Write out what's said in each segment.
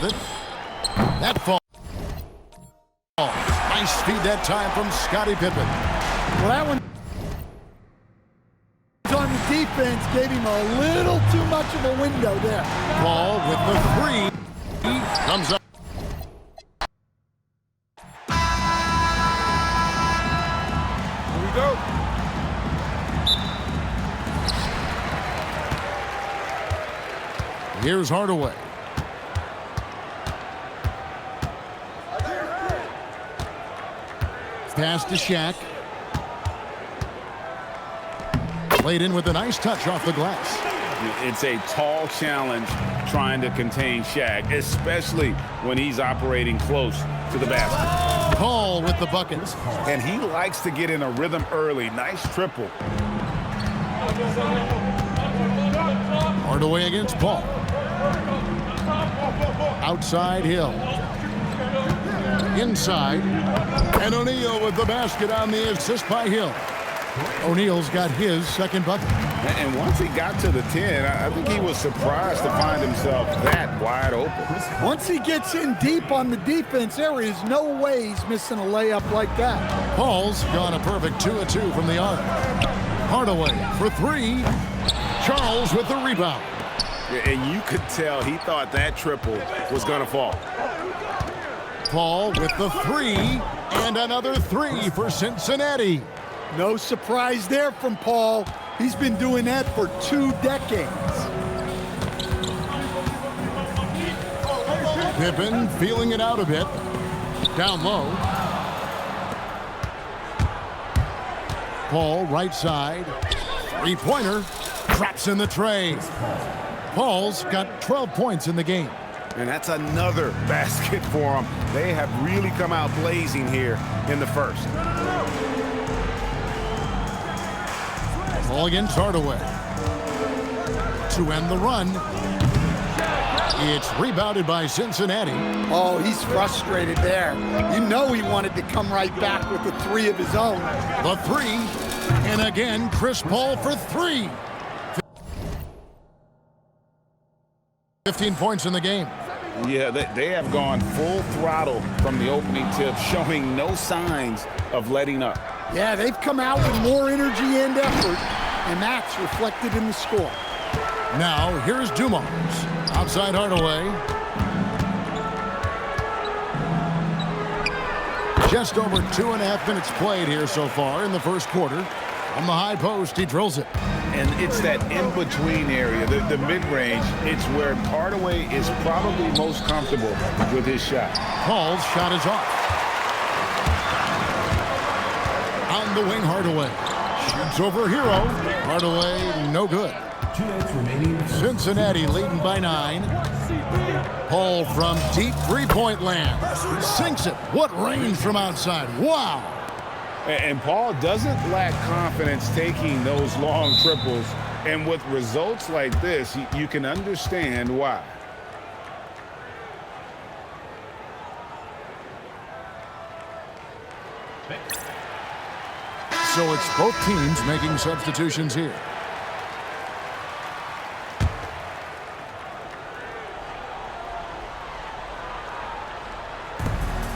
it. That fall. Nice feed that time from Scottie Pippen. Well, that one on the defense gave him a little too much of a window there. Paul with the three. He comes up. Here we go. Here's Hardaway. Pass to Shaq. Played in with a nice touch off the glass. It's a tall challenge trying to contain Shaq, especially when he's operating close to the basket. Paul with the buckets. And he likes to get in a rhythm early. Nice triple. Hardaway against Paul. Outside Hill. Inside. And O'Neal with the basket on the assist by Hill. O'Neal's got his second bucket. And once he got to the 10, I think he was surprised to find himself that wide open. Once he gets in deep on the defense, there is no way he's missing a layup like that. Paul's gone a perfect 2 of 2 from the arc. Hardaway for three. Charles with the rebound. And you could tell he thought that triple was going to fall. Paul with the three. And another three for Cincinnati. No surprise there from Paul. He's been doing that for 2 decades. Pippen feeling it out a bit. Down low. Paul right side. Three-pointer. Traps in the tray. Paul's got 12 points in the game. And that's another basket for them. They have really come out blazing here in the first. Paul against Hardaway. To end the run. It's rebounded by Cincinnati. Oh, he's frustrated there. You know he wanted to come right back with the three of his own. The three. And again, Chris Paul for three. 15 points in the game. Yeah, they have gone full throttle from the opening tip, showing no signs of letting up. Yeah, they've come out with more energy and effort, and that's reflected in the score. Now, here's Dumars. Outside Hardaway. Just over 2.5 minutes played here so far in the first quarter. On the high post, he drills it. And it's that in-between area, the mid-range. It's where Hardaway is probably most comfortable with his shot. Paul's shot is off. On the wing, Hardaway. Shoots over Hero. Hardaway, no good. Cincinnati leading by 9. Paul from deep three-point land. Sinks it. What range from outside. Wow. And Paul doesn't lack confidence taking those long triples. And with results like this, you can understand why. So it's both teams making substitutions here.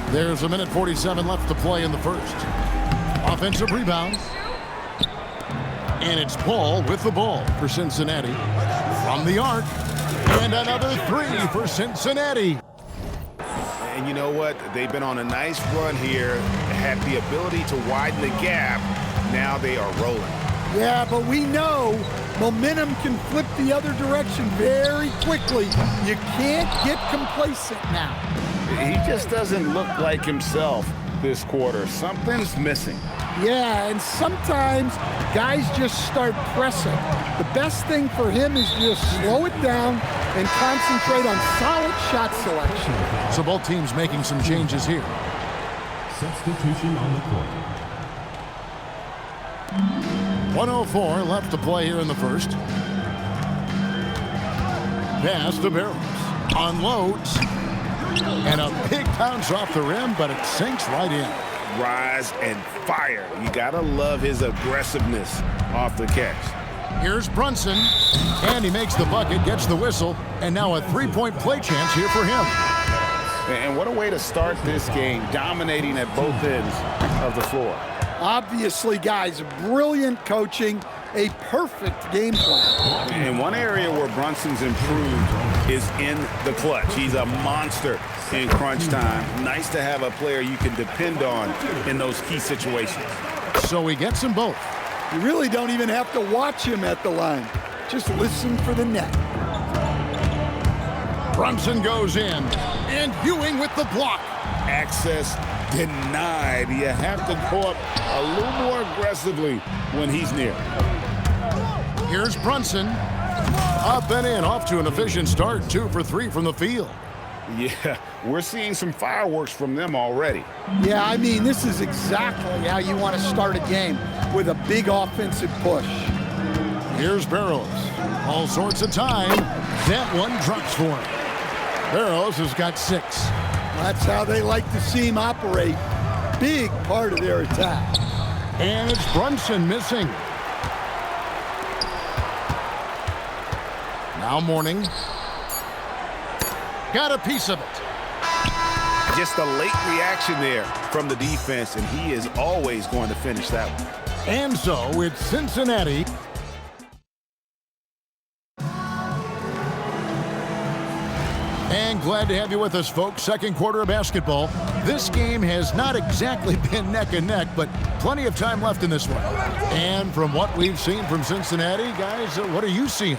There's 1:47 left to play in the first. Offensive rebound. And it's Paul with the ball for Cincinnati. From the arc. And another three for Cincinnati. And you know what? They've been on a nice run here, had the ability to widen the gap. Now they are rolling. Yeah, but we know momentum can flip the other direction very quickly. You can't get complacent now. He just doesn't look like himself this quarter. Something's missing. Yeah, and sometimes guys just start pressing. The best thing for him is just slow it down and concentrate on solid shot selection. So both teams making some changes here. Substitution on the court. 1:04 left to play here in the first. Pass to Barrows. Unloads. And a big bounce off the rim, but it sinks right in. Rise and fire. You gotta love his aggressiveness off the catch. Here's Brunson, and he makes the bucket, gets the whistle, and now a three-point play chance here for him. And what a way to start this game, dominating at both ends of the floor. Obviously, guys, brilliant coaching, a perfect game plan. And one area where Brunson's improved is in the clutch. He's a monster in crunch time. Nice to have a player you can depend on in those key situations. So he gets them both. You really don't even have to watch him at the line. Just listen for the net. Brunson goes in, and Ewing with the block. Access denied. You have to go up a little more aggressively when he's near. Here's Brunson. Up and in, off to an efficient start. 2 for 3 from the field. Yeah, we're seeing some fireworks from them already. Yeah, I mean, this is exactly how you want to start a game, with a big offensive push. Here's Barrows. All sorts of time. That one drops for him. Barrows has got 6. That's how they like to see him operate. Big part of their attack. And it's Brunson missing. Now Mourning. Got a piece of it. Just a late reaction there from the defense, and he is always going to finish that one. And so it's Cincinnati. And glad to have you with us, folks. Second quarter of basketball. This game has not exactly been neck and neck, but plenty of time left in this one. And from what we've seen from Cincinnati, guys, what are you seeing?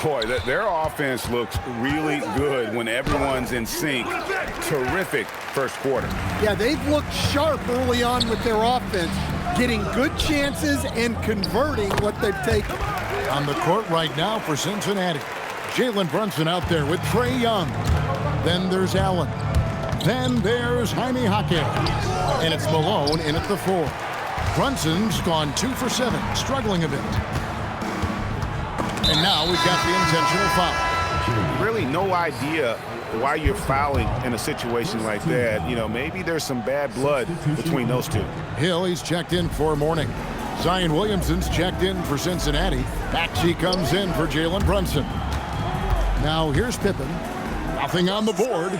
Boy, their offense looks really good when everyone's in sync. Terrific first quarter. Yeah, they've looked sharp early on with their offense, getting good chances and converting what they've taken. On the court right now for Cincinnati. Jalen Brunson out there with Trae Young. Then there's Allen. Then there's Jaime Jaquez. And it's Malone in at the 4. Brunson's gone 2 for 7, struggling a bit. And now we've got the intentional foul. Really no idea why you're fouling in a situation like that. You know, maybe there's some bad blood between those two. Hill, he's checked in for Mourning. Zion Williamson's checked in for Cincinnati. Maxey comes in for Jalen Brunson. Now here's Pippen. Nothing on the board.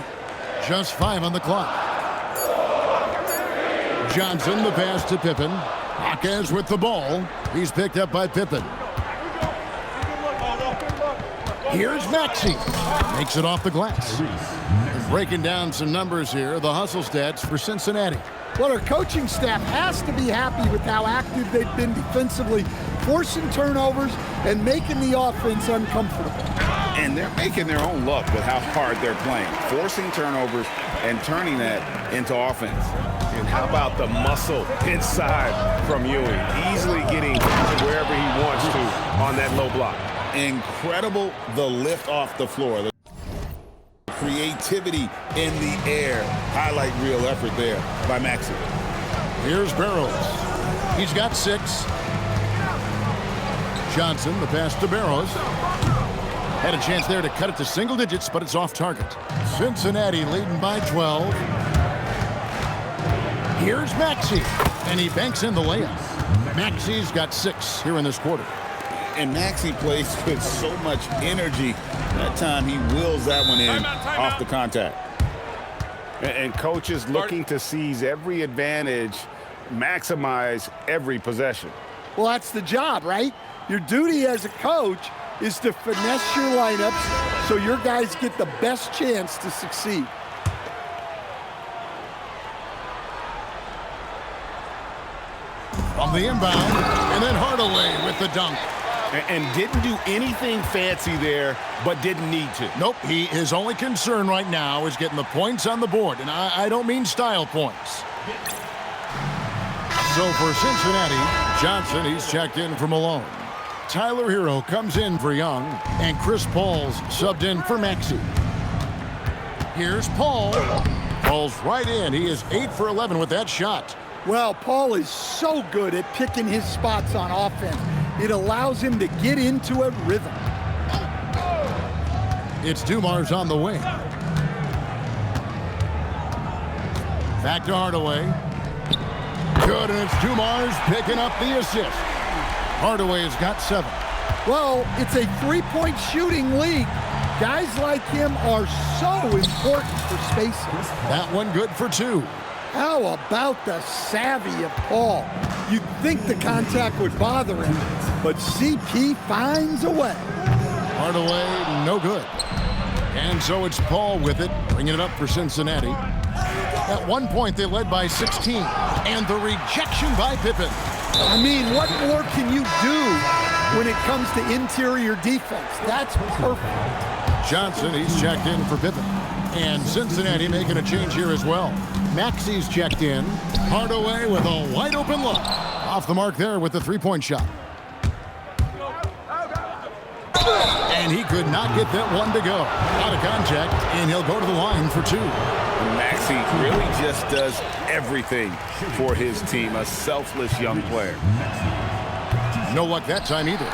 Just 5 on the clock. Johnson, the pass to Pippen. Jaquez with the ball. He's picked up by Pippen. Here's Maxey. Makes it off the glass. Breaking down some numbers here, the hustle stats for Cincinnati. Well, our coaching staff has to be happy with how active they've been defensively, forcing turnovers and making the offense uncomfortable. And they're making their own luck with how hard they're playing, forcing turnovers and turning that into offense. And how about the muscle inside from Ewing, easily getting to wherever he wants to on that low block. Incredible, the lift off the floor. The creativity in the air. Highlight real effort there by Maxey. Here's Barrows. He's got 6. Johnson, the pass to Barrows. Had a chance there to cut it to single digits, but it's off target. Cincinnati leading by 12. Here's Maxey, and he banks in the layup. Maxey's got 6 here in this quarter. And Maxey plays with so much energy. That time he wills that one in off the contact. And coaches looking to seize every advantage, maximize every possession. Well, that's the job, right? Your duty as a coach is to finesse your lineups so your guys get the best chance to succeed. From the inbound, and then Hardaway with the dunk. And didn't do anything fancy there, but didn't need to. Nope, his only concern right now is getting the points on the board, and I don't mean style points. So for Cincinnati, Johnson, he's checked in for Malone. Tyler Hero comes in for Young, and Chris Paul's subbed in for Maxey. Here's Paul. Paul's right in. He is 8 for 11 with that shot. Well, Paul is so good at picking his spots on offense. It allows him to get into a rhythm. It's Dumars on the wing. Back to Hardaway. Good, and it's Dumars picking up the assist. Hardaway has got 7. Well, it's a three-point shooting league. Guys like him are so important for spacing. That one good for 2. How about the savvy of Paul? You'd think the contact would bother him, but CP finds a way. Hardaway, no good. And so it's Paul with it, bringing it up for Cincinnati. At one point, they led by 16. And the rejection by Pippen. I mean, what more can you do when it comes to interior defense? That's perfect. Johnson, he's checked in for Pippen. And Cincinnati making a change here as well. Maxey's checked in. Hardaway with a wide open look. Off the mark there with the three-point shot. And he could not get that one to go. Out of contact, and he'll go to the line for 2. Maxey really just does everything for his team. A selfless young player. No luck that time either.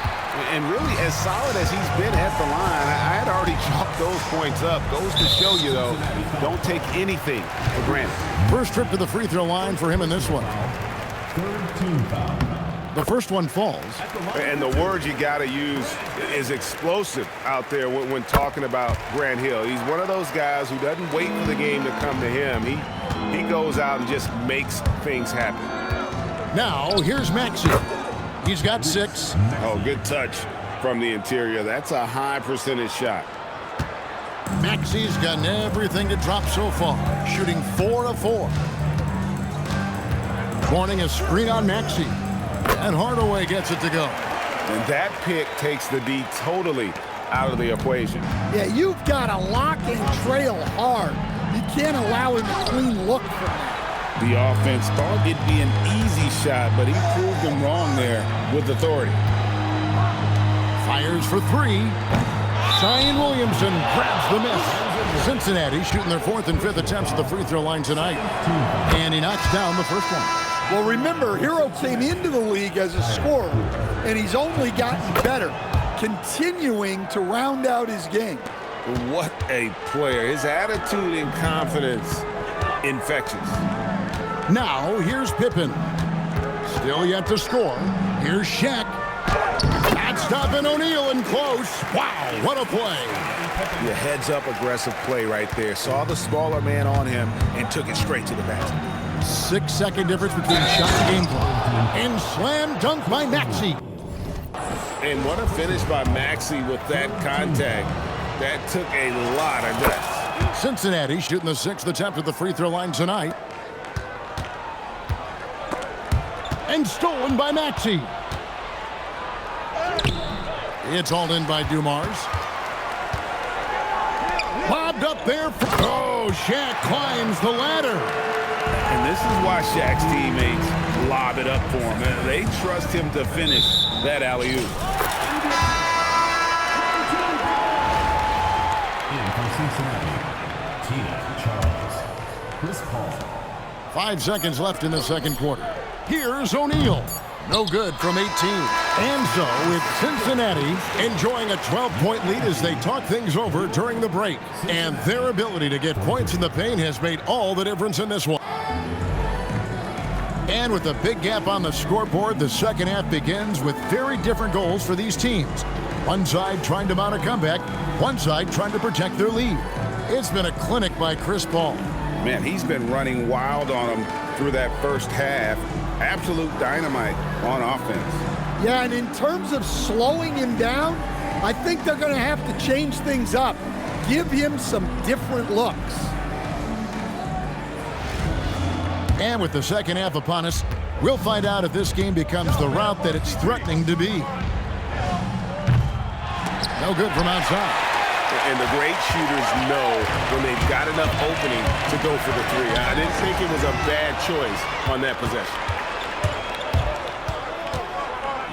And really, as solid as he's been at the line, I had already chalked those points up. Goes to show you, though, don't take anything for granted. First trip to the free throw line for him in this one. Third team foul. The first one falls. And the word you got to use is explosive out there when talking about Grant Hill. He's one of those guys who doesn't wait for the game to come to him. He goes out and just makes things happen. Now, here's Maxey. He's got 6. Oh, good touch from the interior. That's a high percentage shot. Maxey's gotten everything to drop so far, shooting 4 of 4. Warning a screen on Maxey. And Hardaway gets it to go. And that pick takes the D totally out of the equation. Yeah, you've got to lock and trail hard. You can't allow him a clean look from that. The offense thought it'd be an easy shot, but he proved them wrong there with authority. Fires for 3. Zion Williamson grabs the miss. Cincinnati shooting their 4th and 5th attempts at the free throw line tonight. And he knocks down the first one. Well, remember, Hero came into the league as a scorer, and he's only gotten better, continuing to round out his game. What a player. His attitude and confidence, infectious. Now, here's Pippen. Still yet to score. Here's Shaq. Not stopping O'Neal and close. Wow, what a play. The heads-up aggressive play right there. Saw the smaller man on him and took it straight to the basket. 6-second difference between shot and game clock. And slam dunk by Maxey. And what a finish by Maxey with that contact. That took a lot of guts. Cincinnati shooting the 6th attempt at the free throw line tonight. And stolen by Maxey. It's hauled in by Dumars. Lobbed up there. Oh, Shaq climbs the ladder. And this is why Shaq's teammates lob it up for him. They trust him to finish that alley-oop. In from Cincinnati, Tina Charles. Chris Paul. 5 seconds left in the second quarter. Here's O'Neal. No good from 18. And so it's Cincinnati enjoying a 12-point lead as they talk things over during the break. And their ability to get points in the paint has made all the difference in this one. And with a big gap on the scoreboard, the second half begins with very different goals for these teams. One side trying to mount a comeback, one side trying to protect their lead. It's been a clinic by Chris Paul. Man, he's been running wild on them through that first half. Absolute dynamite on offense. Yeah, and in terms of slowing him down, I think they're going to have to change things up. Give him some different looks. And with the second half upon us, we'll find out if this game becomes the route that it's threatening to be. No good from outside. And the great shooters know when they've got enough opening to go for the 3. I didn't think it was a bad choice on that possession.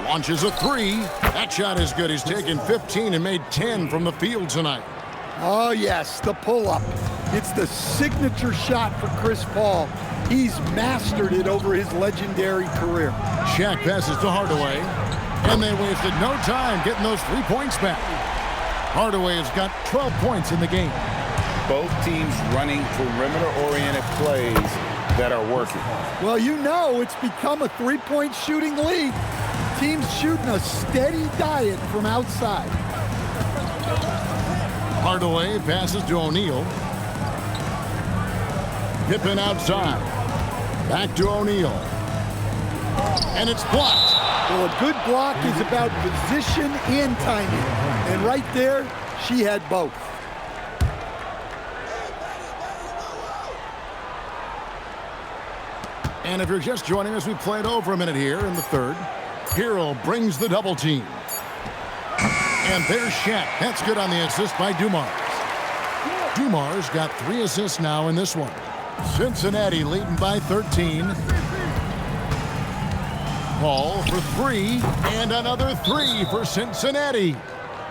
Launches a 3. That shot is good. He's taken 15 and made 10 from the field tonight. Oh, yes, the pull-up. It's the signature shot for Chris Paul. He's mastered it over his legendary career. Shaq passes to Hardaway, and they wasted no time getting those 3 points back. Hardaway has got 12 points in the game. Both teams running perimeter-oriented plays that are working. Well, you know it's become a three-point shooting league. Teams shooting a steady diet from outside. Hardaway passes to O'Neal. Pippen outside. Back to O'Neal. And it's blocked. Well, a good block is about position and timing. And right there, she had both. And if you're just joining us, we played over a minute here in the third. Hero brings the double team. And there's Shaq. That's good on the assist by Dumars. Dumars got 3 assists now in this one. Cincinnati leading by 13. Paul for 3, and another 3 for Cincinnati.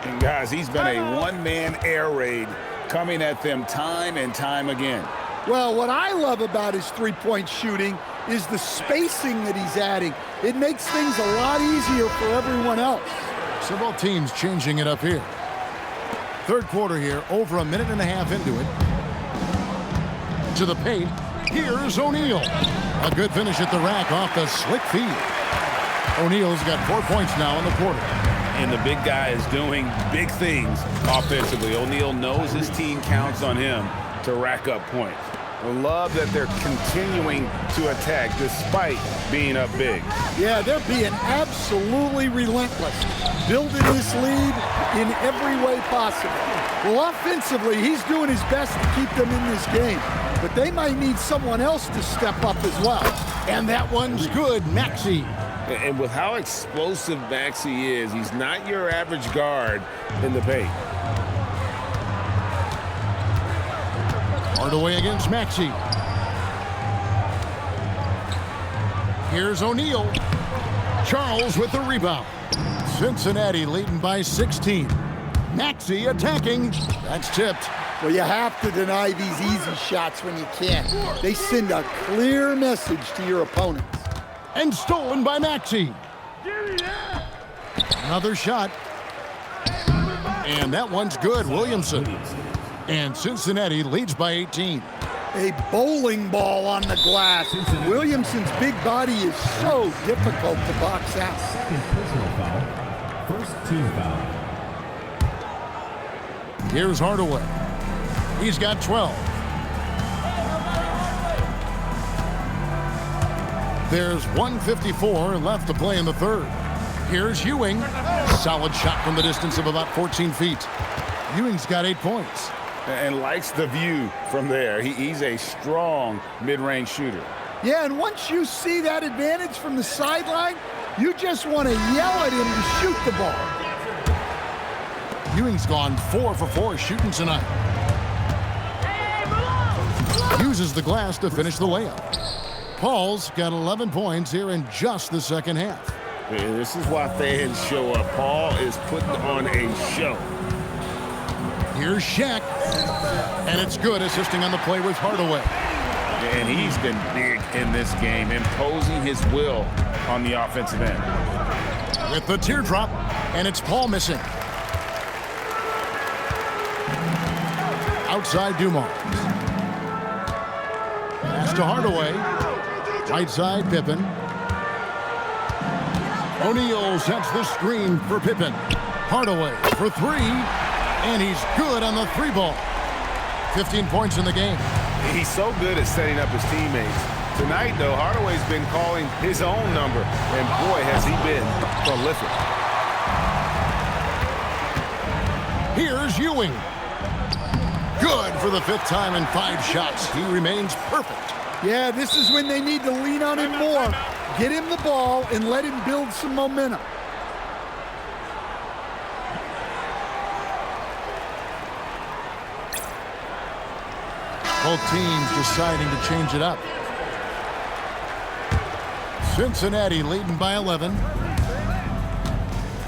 And guys, he's been a one-man air raid coming at them time and time again. Well, what I love about his three-point shooting is the spacing that he's adding. It makes things a lot easier for everyone else. So both teams changing it up here. Third quarter here, over a minute and a half into it. To the paint, here's O'Neal. A good finish at the rack off the slick feed. O'Neal's got 4 points now in the quarter. And the big guy is doing big things offensively. O'Neal knows his team counts on him to rack up points. I love that they're continuing to attack despite being up big. Yeah, they're being absolutely relentless, building this lead in every way possible. Well, offensively, he's doing his best to keep them in this game, but they might need someone else to step up as well. And that one's good, Maxey. And with how explosive Maxey is, he's not your average guard in the paint. Hardaway against Maxey. Here's O'Neal. Charles with the rebound. Cincinnati leading by 16. Maxey attacking. That's tipped. Well, you have to deny these easy shots when you can. They send a clear message to your opponents. And stolen by Maxey. Another shot. And that one's good, Williamson. And Cincinnati leads by 18. A bowling ball on the glass. Williamson's big body is so difficult to box out. Second personal foul. First team foul. Here's Hardaway. He's got 12. There's 1:54 left to play in the third. Here's Ewing. Solid shot from the distance of about 14 feet. Ewing's got 8 points. And likes the view from there. He's a strong mid-range shooter. Yeah, and once you see that advantage from the sideline, you just want to yell at him to shoot the ball. Ewing's gone 4 for 4 shooting tonight. Uses the glass to finish the layup. Paul's got 11 points here in just the second half. This is why fans show up. Paul is putting on a show. Here's Shaq. And it's good, assisting on the play with Hardaway. And he's been big in this game, imposing his will on the offensive end. With the teardrop, and it's Paul missing. Outside Dumars. Pass to Hardaway. Right side, Pippen. O'Neal sets the screen for Pippen. Hardaway for 3, and he's good on the 3 ball. 15 points in the game. He's so good at setting up his teammates. Tonight, though, Hardaway's been calling his own number, and boy, has he been prolific. Here's Ewing. Good for the 5th time in 5 shots. He remains perfect. Yeah, this is when they need to lean on him more. Get him the ball and let him build some momentum. Both teams deciding to change it up. Cincinnati leading by 11.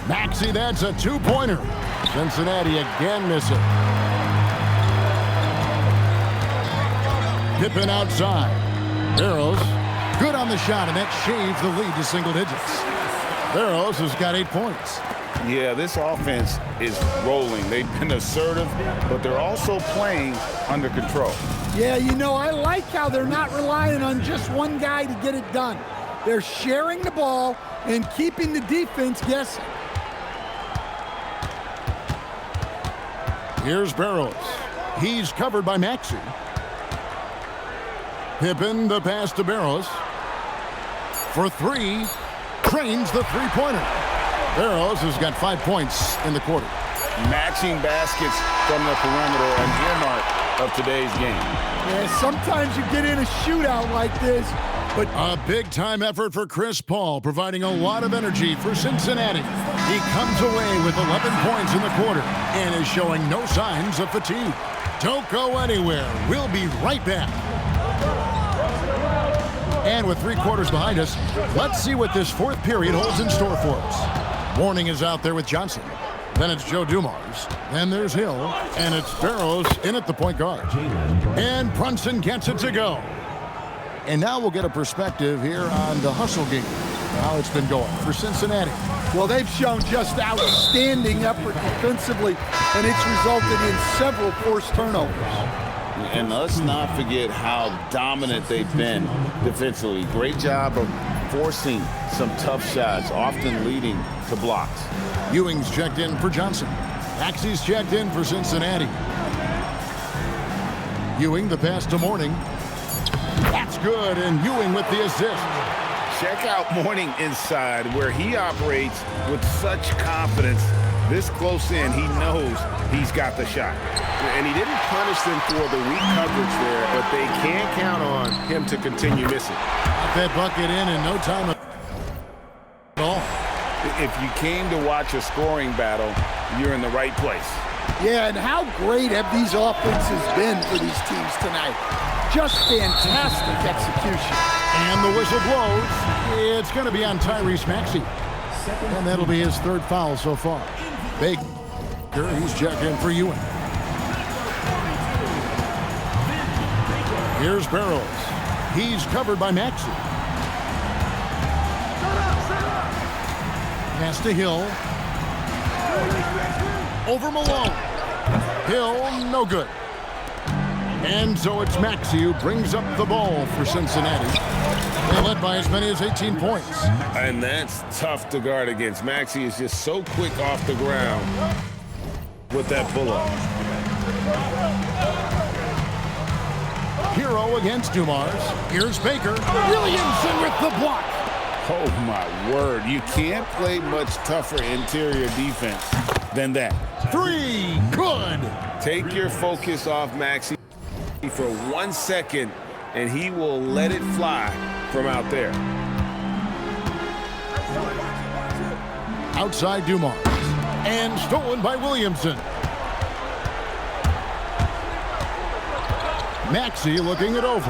Maxey, that's a 2-pointer. Cincinnati again missing. Pippen outside. Barrows, good on the shot, and that shaves the lead to single digits. Barrows has got 8 points. Yeah, this offense is rolling. They've been assertive, but they're also playing under control. Yeah, you know, I like how they're not relying on just one guy to get it done. They're sharing the ball and keeping the defense guessing. Here's Barrows. He's covered by Maxey. Pippen the pass to Barrows. For three. Trains the three-pointer. Barrows has got 5 points in the quarter. Matching baskets from the perimeter, an earmark of today's game. Yeah, sometimes you get in a shootout like this, but A big-time effort for Chris Paul, providing a lot of energy for Cincinnati. He comes away with 11 points in the quarter and is showing no signs of fatigue. Don't go anywhere. We'll be right back. And with 3 quarters behind us, let's see what this fourth period holds in store for us. Warning is out there with Johnson. Then it's Joe Dumars. Then there's Hill. And it's Barrows in at the point guard. And Brunson gets it to go. And now we'll get a perspective here on the hustle game, how it's been going for Cincinnati. well, they've shown just outstanding effort defensively, and it's resulted in several forced turnovers. And let's not forget how dominant they've been defensively. Great job of forcing some tough shots, often leading to blocks. Ewing's checked in for Johnson. Maxey's checked in for Cincinnati. Ewing the pass to Mourning. That's good, and Ewing with the assist. Check out Mourning inside, where he operates with such confidence. This close in, he knows he's got the shot. And he didn't punish them for the weak coverage there, but they can't count on him to continue missing. Got that bucket in no time at all. If you came to watch a scoring battle, you're in the right place. Yeah, and how great have these offenses been for these teams tonight? Just fantastic execution. And the whistle blows. It's going to be on Tyrese Maxey. And that'll be his third foul so far. Baker, he's checked in for Ewing. Here's Barrows. He's covered by Maxey. Pass to Hill. Over Malone. Hill, no good. And so it's Maxey who brings up the ball for Cincinnati. They led by as many as 18 points. And that's tough to guard against. Maxey is just so quick off the ground with that pull-up. Hero against Dumars. Here's Baker. Williamson with the block. Oh, my word. You can't play much tougher interior defense than that. Three. Good. Take your focus off Maxey for 1 second, and he will let it fly from out there. Outside Dumars. And stolen by Williamson. Maxey looking it over.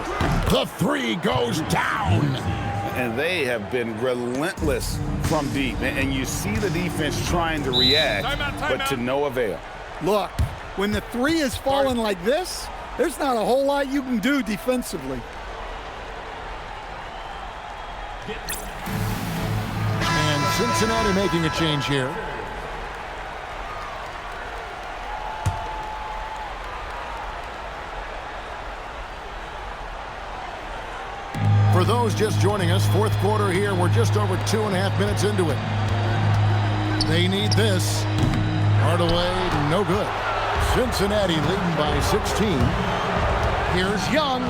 The three goes down. And they have been relentless from deep. And you see the defense trying to react, but to no avail. Look, when the three is falling like this, there's not a whole lot you can do defensively. And Cincinnati making a change here. For those just joining us, fourth quarter here. We're just over 2.5 minutes into it. They need this. Hardaway, no good. Cincinnati leading by 16. Here's Young.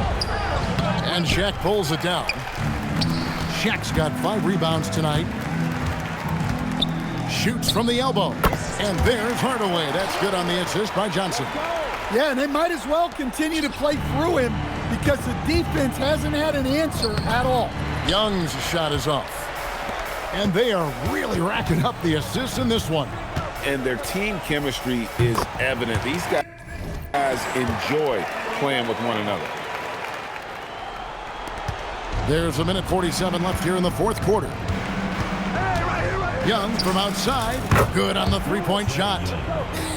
And Shaq pulls it down. Shaq's got 5 rebounds tonight. Shoots from the elbow. And there's Hardaway. That's good on the assist by Johnson. Yeah, and they might as well continue to play through him because the defense hasn't had an answer at all. Young's shot is off. And they are really racking up the assists in this one. And their team chemistry is evident. These guys enjoy playing with one another. There's 1:47 left here in the fourth quarter. Young from outside. Good on the three-point shot.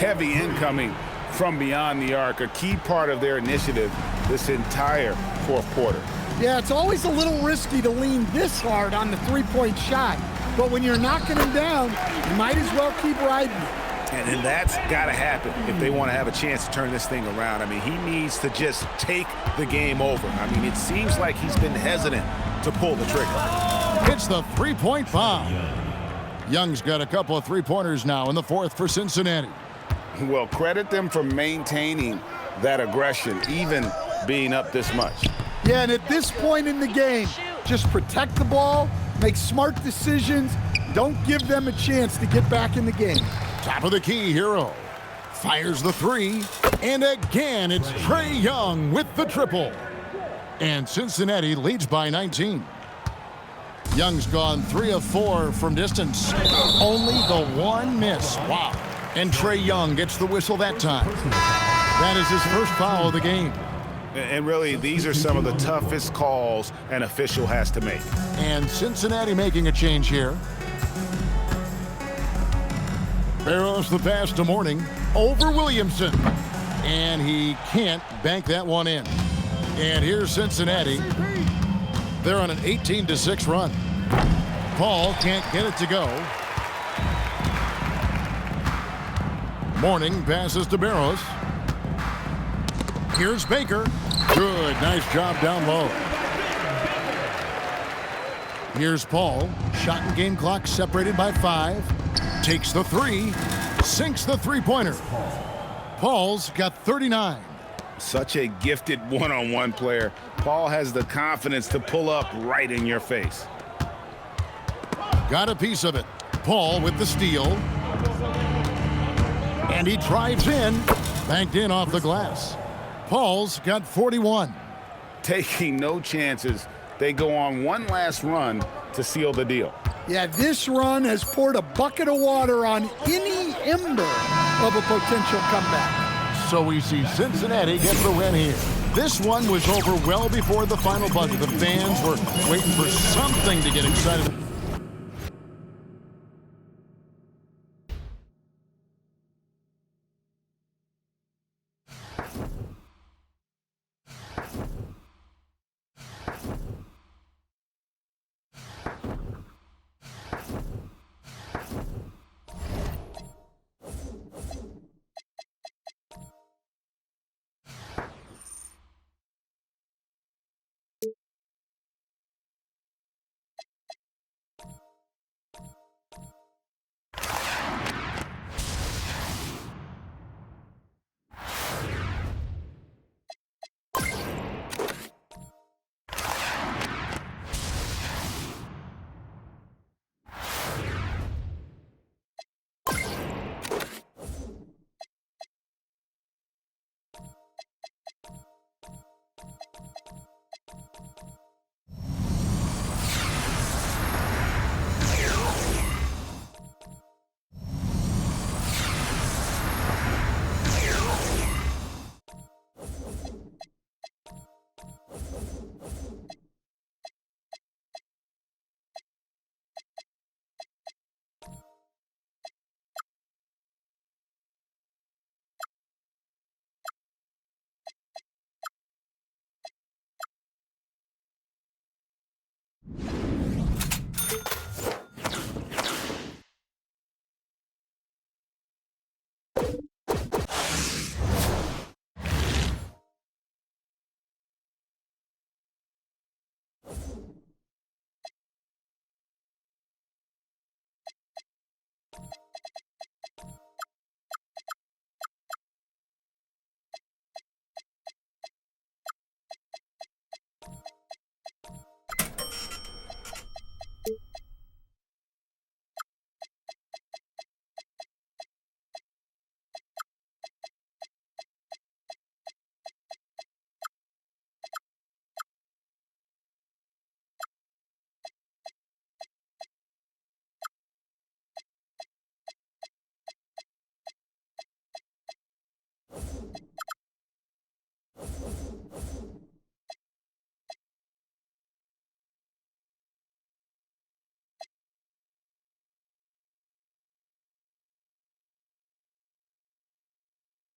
Heavy incoming from beyond the arc, a key part of their initiative this entire fourth quarter. Yeah, it's always a little risky to lean this hard on the three-point shot. But when you're knocking him down, you might as well keep riding. And that's got to happen if they want to have a chance to turn this thing around. I mean, he needs to just take the game over. I mean, it seems like he's been hesitant to pull the trigger. It's the three-point bomb. Young's got a couple of three-pointers now in the fourth for Cincinnati. Well, credit them for maintaining that aggression, even being up this much. Yeah, and at this point in the game, just protect the ball, make smart decisions, don't give them a chance to get back in the game. Top of the key, Hero. Fires the three, and again, it's Trae Young with the triple. And Cincinnati leads by 19. Young's gone 3 of 4 from distance. Only the one miss. Wow. And Trae Young gets the whistle that time. That is his first foul of the game. And really, these are some of the toughest calls an official has to make. And Cincinnati making a change here. Barrows the pass to Mourning over Williamson. And he can't bank that one in. And here's Cincinnati. They're on an 18-6 run. Paul can't get it to go. Mourning passes to Barrows. Here's Baker. Good, nice job down low. Here's Paul. Shot and game clock separated by 5. Takes the 3. Sinks the three-pointer. Paul's got 39. Such a gifted one-on-one player. Paul has the confidence to pull up right in your face. Got a piece of it. Paul with the steal. And he drives in. Banked in off the glass. Paul's got 41. Taking no chances. They go on one last run to seal the deal. Yeah, this run has poured a bucket of water on any ember of a potential comeback. So we see Cincinnati get the win here. This one was over well before the final buzzer. The fans were waiting for something to get excited.